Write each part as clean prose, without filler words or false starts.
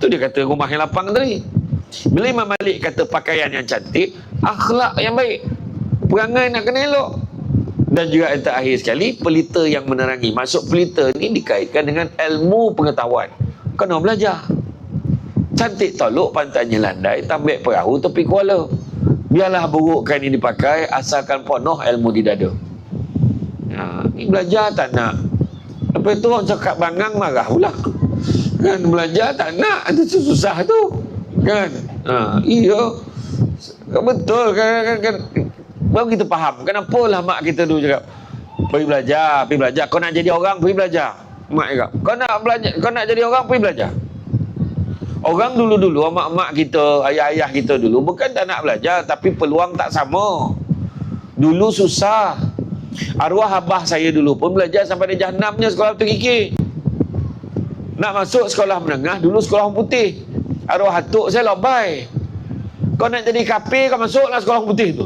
Tu dia kata rumah yang lapang tadi. Bila Imam Malik kata pakaian yang cantik, akhlak yang baik, perangai nak kena elok. Dan juga yang terakhir sekali, pelita yang menerangi. Maksud pelita ni dikaitkan dengan ilmu pengetahuan. Kena belajar. Cantik tolok, pantainya landai, tambik perahu tepi kuala. Biarlah buruk kain ini dipakai, asalkan penuh ilmu di dada. Ni belajar tak nak. Lepas tu orang cakap bangang, marah pula. Kan, belajar tak nak, itu susah tu. Kan? Iya. Betul kan. Baru kita faham kenapa lah mak kita dulu cakap pergi belajar. Kau nak jadi orang, pergi belajar. Mak cakap, kau nak jadi orang, pergi belajar. Orang dulu-dulu, mak-mak kita, ayah-ayah kita dulu bukan tak nak belajar, tapi peluang tak sama. Dulu susah. Arwah abah saya dulu pun belajar sampai di Jahanamnya sekolah terkikir. Nak masuk sekolah menengah, dulu sekolah orang putih. Arwah atuk saya labai. Kau nak jadi kafir, kau masuklah sekolah orang putih tu.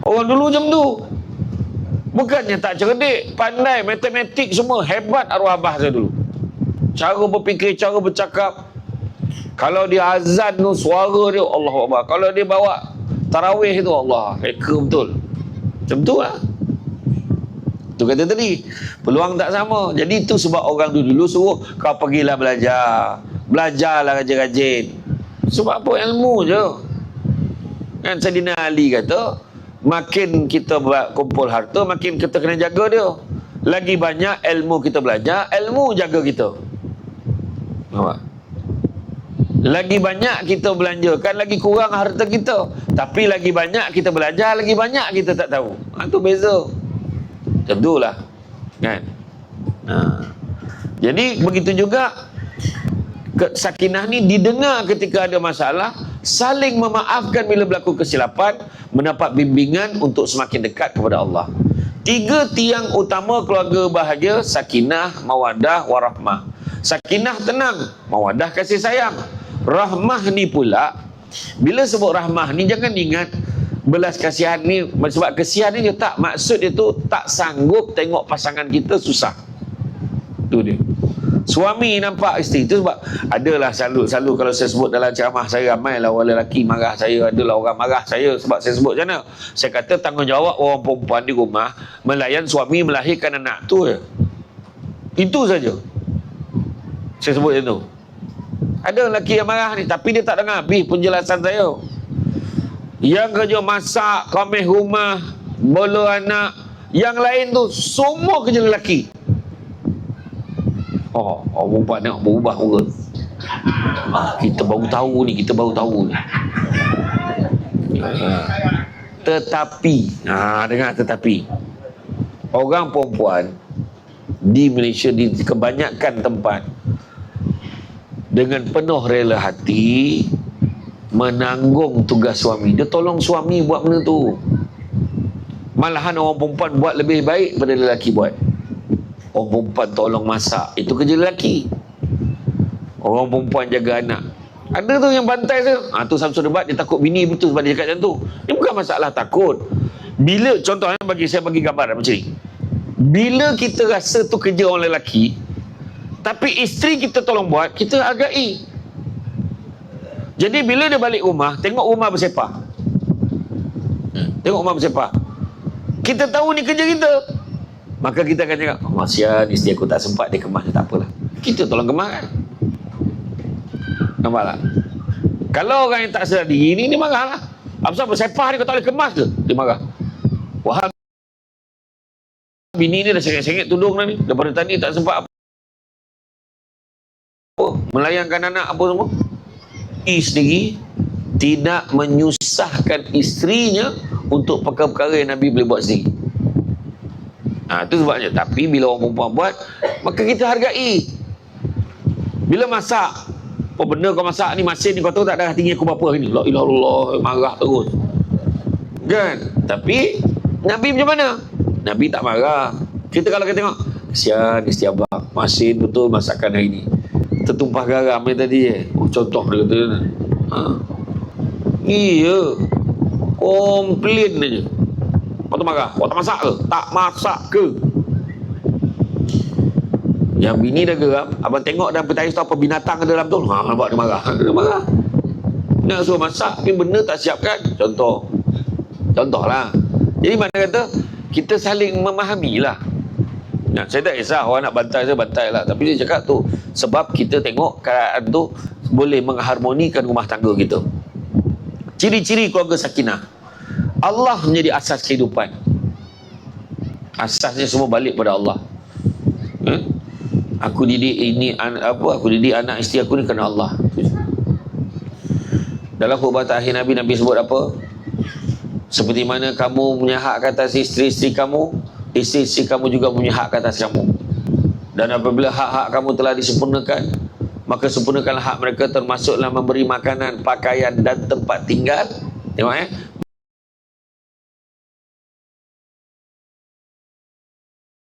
Orang dulu macam tu. Bukannya tak cerdik, pandai, matematik semua, hebat arwah abah saya dulu. Cara berfikir, cara bercakap. Kalau dia azan tu, suara dia Allahu Akbar. Kalau dia bawa tarawih tu, Allah, reka betul. Macam tu lah. Tu kata tadi, peluang tak sama. Jadi itu sebab orang dulu suruh kau pergilah belajar. Belajarlah rajin-rajin. Sebab apa? Ilmu je. Kan Saidina Ali kata, makin kita kumpul harta, makin kita kena jaga dia. Lagi banyak ilmu kita belajar, ilmu jaga kita. Nampak? Lagi banyak kita belanjakan, lagi kurang harta kita. Tapi lagi banyak kita belajar, lagi banyak kita tak tahu. Itu beza. Macam tu lah. Kan? Jadi begitu juga sakinah ni didengar ketika ada masalah, saling memaafkan bila berlaku kesilapan, mendapat bimbingan untuk semakin dekat kepada Allah. 3 tiang utama keluarga bahagia: sakinah, mawadah, warahmah. Sakinah tenang, mawadah kasih sayang. Rahmah ni pula, bila sebut rahmah ni jangan ingat belas kasihan ni, sebab kasihan ni dia tak, maksud dia tu tak sanggup tengok pasangan kita susah. Tu dia. Suami nampak isteri tu, sebab adalah selalu kalau saya sebut dalam ceramah saya, ramailah orang lelaki marah saya, adalah orang marah saya sebab saya sebut macam mana. Saya kata tanggungjawab orang perempuan di rumah melayan suami melahirkan anak tu je. Itu saja. Saya sebut macam tu. Ada lelaki yang marah ni, tapi dia tak dengar habis penjelasan saya. Yang kerja masak, komeh rumah, bola anak, yang lain tu semua kerja lelaki. Orang perempuan nak berubah pun. Kita baru tahu ni. Tetapi, dengar tetapi. Orang perempuan di Malaysia, di kebanyakan tempat, dengan penuh rela hati menanggung tugas suami. Dia tolong suami buat benda tu. Malahan orang perempuan buat lebih baik daripada lelaki buat. Orang perempuan tolong masak, itu kerja lelaki. Orang perempuan jaga anak. Ada tu yang bantai saya. Tu Samsul debat, dia takut bini betul sebab dia cakap macam tu. Ini bukan masalah takut. Bila, contohnya saya bagi gambar macam ni. Bila kita rasa tu kerja orang lelaki, tapi isteri kita tolong buat, kita hargai. Jadi bila dia balik rumah, tengok rumah bersepah. Kita tahu ni kerja kita. Maka kita akan cakap, kasihan isteri aku tak sempat, dia kemas, tak apalah. Kita tolong kemas kan. Nampak tak? Kalau orang yang tak sedar diri ni, dia marah lah. Apa bersepah ni kau tak boleh kemas ke? Dia marah. Wah, bini ni dah sengit-sengit tudung dah ni. Daripada tadi tak sempat apa. Melayangkan anak apa semua. Sendiri tidak menyusahkan isterinya untuk perkara-perkara yang Nabi boleh buat sendiri. Itu sebabnya. Tapi bila orang perempuan buat, maka kita hargai. Bila masak, apa benda kau masak ni, masin ni kau tahu tak darah tinggi aku berapa hari ni, la ilaha illallah, marah terus kan. Tapi Nabi macam mana? Nabi tak marah. Kita kalau kita tengok, kesian isteri abang, masin betul masakan hari ni, tertumpah garam ni tadi contoh dia kata, iya, komplain aja. Kau tu marah, kau tak masak ke? Tak masak ke? Yang bini dah geram, abang tengok dalam peti ais tu apa binatang ada dalam tu. Nampak dia marah. Dia marah. Nak suruh masak, tapi benda tak siapkan. Contohlah. Jadi mana kata, kita saling memahami lah. Nah, saya tak kisah orang nak bantai saya, bantai lah. Tapi dia cakap tu, sebab kita tengok keadaan tu boleh mengharmonikan rumah tangga kita. Ciri-ciri keluarga sakinah. Allah menjadi asas kehidupan. Asasnya semua balik pada Allah. Aku didik aku didik anak isteri aku ni kerana Allah. Dalam khutbah akhir Nabi sebut apa? Seperti mana kamu punya hak atas isteri-isteri kamu, isteri-isteri kamu juga punya hak atas kamu. Dan apabila hak-hak kamu telah disempurnakan, maka sempurnakanlah hak mereka, termasuklah memberi makanan, pakaian dan tempat tinggal. Tengok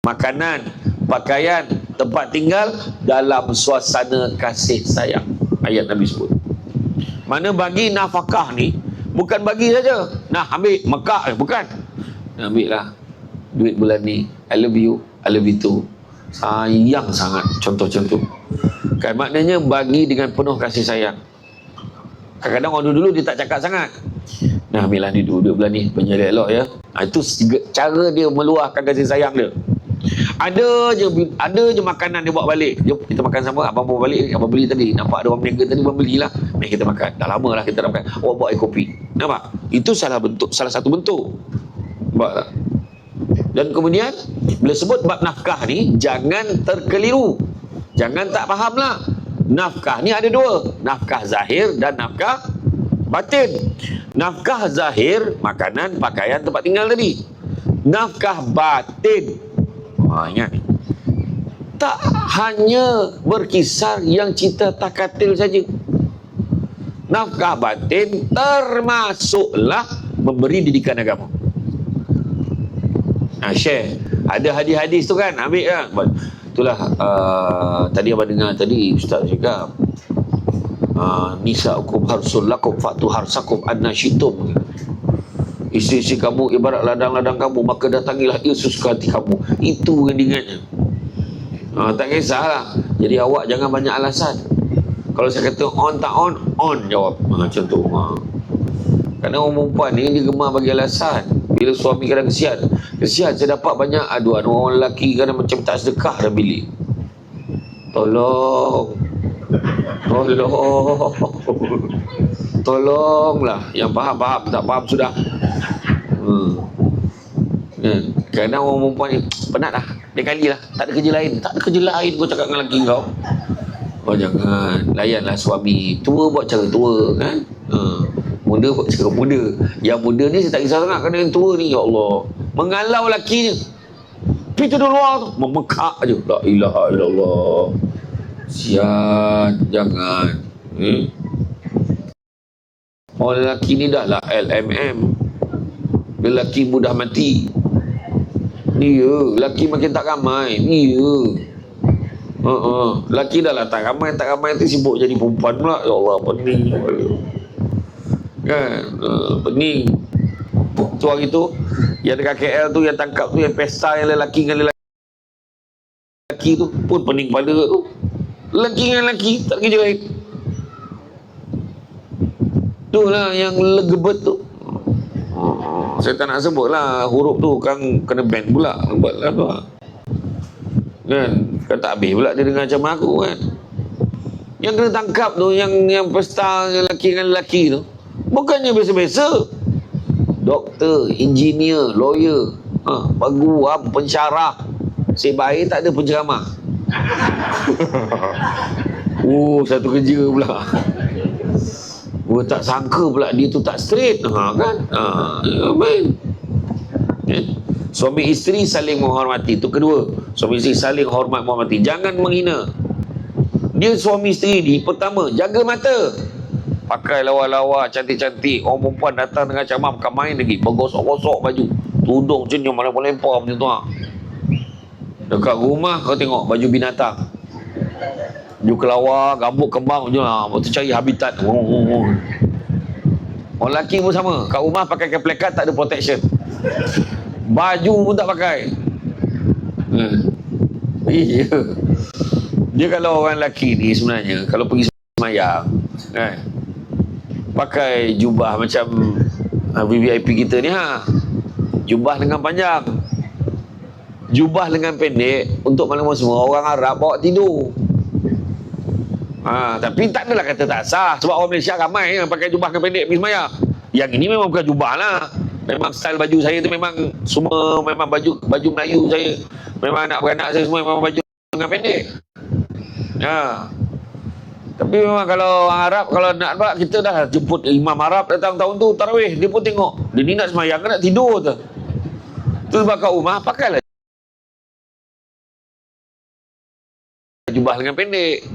makanan, pakaian, tempat tinggal dalam suasana kasih sayang. Ayat Nabi sebut. Mana bagi nafkah ni bukan bagi saja. Nah, ambil Mekah bukan. Nah, ambil lah duit bulan ni. I love you, I love you too. Sayang sangat. Contoh-contoh. Kan maknanya bagi dengan penuh kasih sayang. Kadang-kadang orang dulu dia tak cakap sangat. Nah, ambil lah duit bulan ni. Penjara elok ya. Itu cara dia meluahkan kasih sayang dia. Ada je makanan dia bawa balik. Jom kita makan sama. Abang bawa balik, abang beli tadi. Nampak ada orang berniaga tadi, abang belilah. Mari kita makan. Dah lama lah kita nak makan. Awak bawa air kopi. Nampak? Itu salah satu bentuk. Nampak tak? Dan kemudian bila sebut bab nafkah ni, jangan terkeliru. Jangan tak faham lah. Nafkah ni ada dua. Nafkah zahir dan nafkah batin. Nafkah zahir, makanan, pakaian, tempat tinggal tadi. Nafkah batin, ingat, tak hanya berkisar yang cinta takatil saja. Nafkah batin termasuklah memberi didikan agama. Share. Ada hadis-hadis tu kan, ambil kan. Itulah tadi abang dengar tadi Ustaz cakap, nisa'ukum harsul lakum fa'tu harsakum anna syi'tum. Isteri-isteri kamu ibarat ladang-ladang kamu, maka datangilah ia sesuka hati kamu. Itu yang diingatnya. Tak kisahlah. Jadi awak jangan banyak alasan. Kalau saya kata on tak on jawab. Macam tu. Kerana orang perempuan ni dia gemar bagi alasan. Bila suami kadang kesian saya dapat banyak aduan orang lelaki kadang macam tak sedekah dah bilik. Tolonglah. Yang faham tak faham sudah. Kadang orang perempuan ni penat dah, dia kali lah, tak ada kerja lain kau cakap dengan lelaki kau. Jangan layanlah suami tua buat cara tua kan. Muda buat cara muda. Yang muda ni saya tak kisah sangat, kerana yang tua ni ya Allah mengalau lakinya, pergi tu luar tu memekak je, la ilaha illallah. Sian, jangan. Orang lelaki ni dah lah LMM, lelaki mudah mati. Ya, lelaki makin tak ramai. Ya. Lelaki dah lah tak ramai tu sibuk jadi perempuan pula. Ya Allah, pening. Kan? Pening. Tu hari tu yang dekat KL tu, yang tangkap tu, yang pesta yang lelaki dengan lelaki tu pun pening kepala tu. Lelaki dengan lelaki tak kerja lain. Tu lah yang legebet tu. Saya tak nak sebut lah huruf tu kan, kena ban pula. Buat lah tu kan tak habis pula dia dengar macam aku kan. Yang kena tangkap tu, yang pesta lelaki dengan lelaki tu, bukannya biasa-biasa. Doktor, engineer, lawyer, peguam, pensyarah. Sebaik tak ada penceramah. Satu kerja pula. Tak sangka pula dia tu tak straight. Kan? Suami isteri saling menghormati. Itu kedua. Suami isteri saling hormat menghormati. Jangan menghina. Dia suami isteri ni, pertama, jaga mata. Pakai lawa-lawa, cantik-cantik. Orang perempuan datang dengan camam, bukan main lagi. Bergosok-gosok baju. Tudung senyum, malam-lempar macam tu. Dekat rumah kau tengok baju binatang. Baju kelawar, gambut kembang je lah. Lepas tu cari habitat. Orang lelaki pun sama. Kat rumah pakai plekat, tak ada protection. Baju pun tak pakai. Iya. Dia kalau orang lelaki ni sebenarnya, kalau pergi semayang, kan, pakai jubah macam VVIP kita ni, jubah lengan panjang, jubah lengan pendek. Untuk maklumat semua, orang Arab bawa tidur. Tapi tak adalah kata tak sah, sebab orang Malaysia ramai yang pakai jubah lengan pendek pergi semayang. Yang ini memang bukan jubah lah, memang style baju saya tu memang semua memang baju Melayu saya. Memang anak beranak saya semua memang baju lengan pendek. Tapi memang kalau orang Arab, kalau nak buat, kita dah jemput imam Arab datang tahun tu tarawih, dia pun tengok dia ni nak semayang ke nak tidur tu. Tu sebab kat rumah pakailah jubah lengan pendek.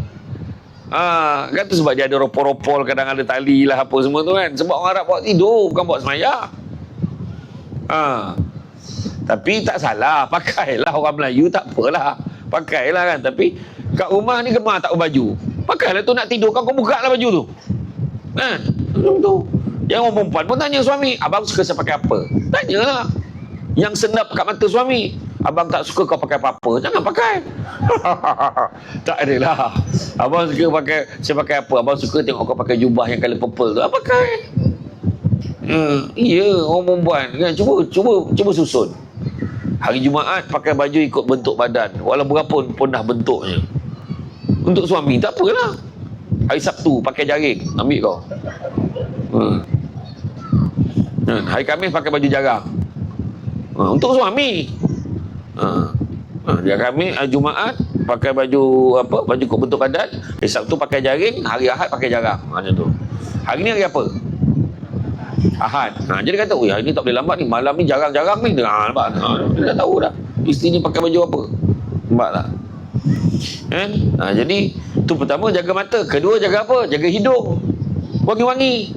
Kan tu sebab dia ada ropol-ropol, kadang ada tali lah apa semua tu kan, sebab orang Arab buat tidur, bukan buat semayang. Tapi tak salah, pakailah. Orang Melayu tak apalah, pakailah kan. Tapi kat rumah ni gemar tak berbaju, pakailah tu. Nak tidur kau buka lah baju tu, kan? Tu yang orang perempuan pun tanya suami, abang suka saya pakai apa? Tanyalah. Yang senap kat mata suami, abang tak suka kau pakai apa-apa, jangan pakai. Tak adalah, abang suka pakai, saya pakai apa? Abang suka tengok kau pakai jubah yang colour purple tu, pakai. Ya, orang perempuan kan, cuba susun. Hari Jumaat pakai baju ikut bentuk badan, walau berapapun pun dah bentuknya. Untuk suami tak apalah. Hari Sabtu pakai jaring, ambil kau. Hari Khamis pakai baju jarang. Untuk suami. Hari Khamis, hari Jumaat pakai baju apa? Baju ikut bentuk badan. Hari Sabtu pakai jaring, hari Ahad pakai jarang. Macam tu. Hari ni hari apa? Ahad. Jadi kata, hari ni tak boleh lambat ni, malam ni jarang-jarang ni. Nampak? Dia dah tahu dah isteri ni pakai baju apa. Nampak tak? Kan? Jadi tu pertama, jaga mata. Kedua, jaga apa? Jaga hidung, wangi-wangi.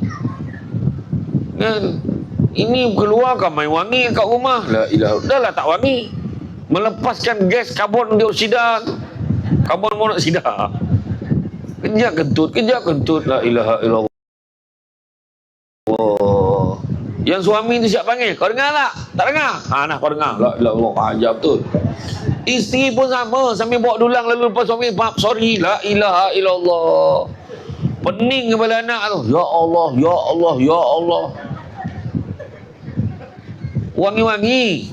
Kan? Ini keluarkan main wangi kat rumah. La ilaha, dah lah tak wangi, melepaskan gas karbon dioksida, karbon monoksida. Kejap kentut. La ilaha illallah. Yang suami tu siap panggil, kau dengar tak? Tak dengar? Nah kau dengar. La ilaha illallah, ajar betul. Isteri pun sama, sambil bawa dulang lalu lepas suami, maaf, sorry. La ilaha illallah. Pening kepala anak tu. Ya Allah, ya Allah, ya Allah. Wangi-wangi.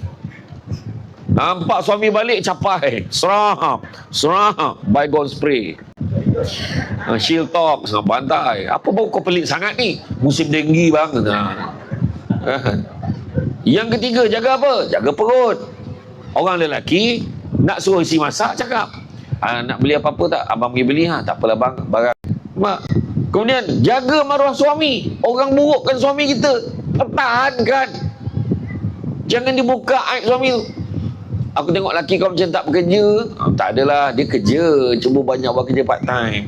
Nampak suami balik, capai. Serap. Baygon spray. Shield talk, bantai. Apa bau kau pelik sangat ni? Musim denggi bang. Yang ketiga, jaga apa? Jaga perut. Orang lelaki nak suruh isi masak, cakap, nak beli apa-apa tak? Abang pergi beli. Tak apalah bang, barang. Mak. Kemudian jaga maruah suami. Orang burukkan suami kita, pertahankan. Jangan dibuka aib suami tu. Aku tengok lelaki kau macam tak bekerja. Tak adalah, dia kerja, cuba banyak buat kerja part time.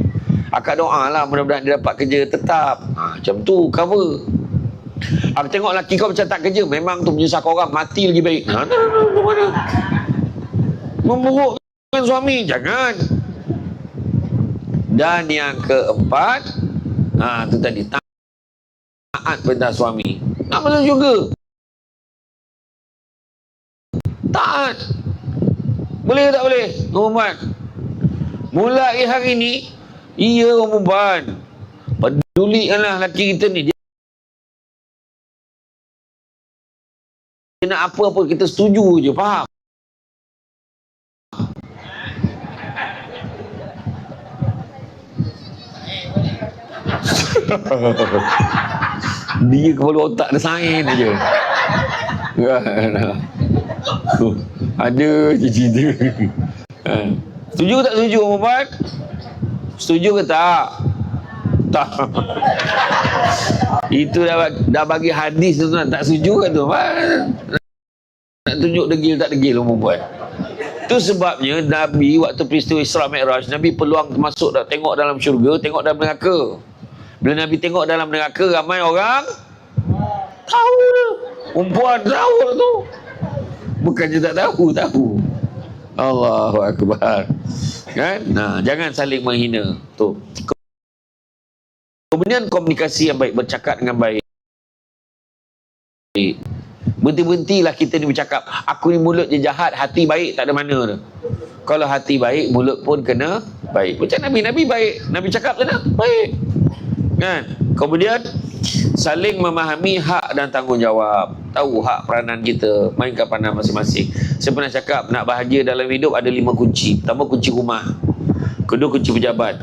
Akak doa lah mudah-mudahan dia dapat kerja tetap. Macam tu cover. Aku tengok lelaki kau macam tak kerja, memang tu menyusahkan orang, mati lagi baik. Memburukkan suami, jangan. Dan yang keempat, tu tadi, taat perintah suami. Tak masalah juga. Taat. Boleh tak boleh? Perempuan, mulai hari ni, orang perempuan, pedulikanlah lelaki kita ni. Dia nak apa-apa kita setuju je, faham? Dia kepala otak dia sain je. Ada je cerita. Setuju tak setuju, Muhammad? Setuju ke tak? Tak. Itu dah bagi hadis tu, tak setuju kan tu? Nak tunjuk degil tak degil, Muhammad? Itu sebabnya Nabi waktu peristiwa Isra Mi'raj, Nabi peluang masuk, tengok dalam syurga, tengok dalam neraka. Bila Nabi tengok dalam neraka, ramai orang tahu dah. Perempuan tahu tu. Bukannya tak tahu. Allahu Akbar. Kan? Jangan saling menghina. Tu. Kemudian komunikasi yang baik, bercakap dengan baik. Berhenti-berhentilah kita ni bercakap, aku ni mulut je jahat, hati baik, tak ada mana tu. Kalau hati baik, mulut pun kena baik. Macam Nabi baik. Nabi cakap sana, baik. Kan? Kemudian, saling memahami hak dan tanggungjawab. Tahu hak peranan kita, mainkan peranan masing-masing. Saya pernah cakap, nak bahagia dalam hidup ada 5 kunci. Pertama, kunci rumah. Kedua, kunci pejabat.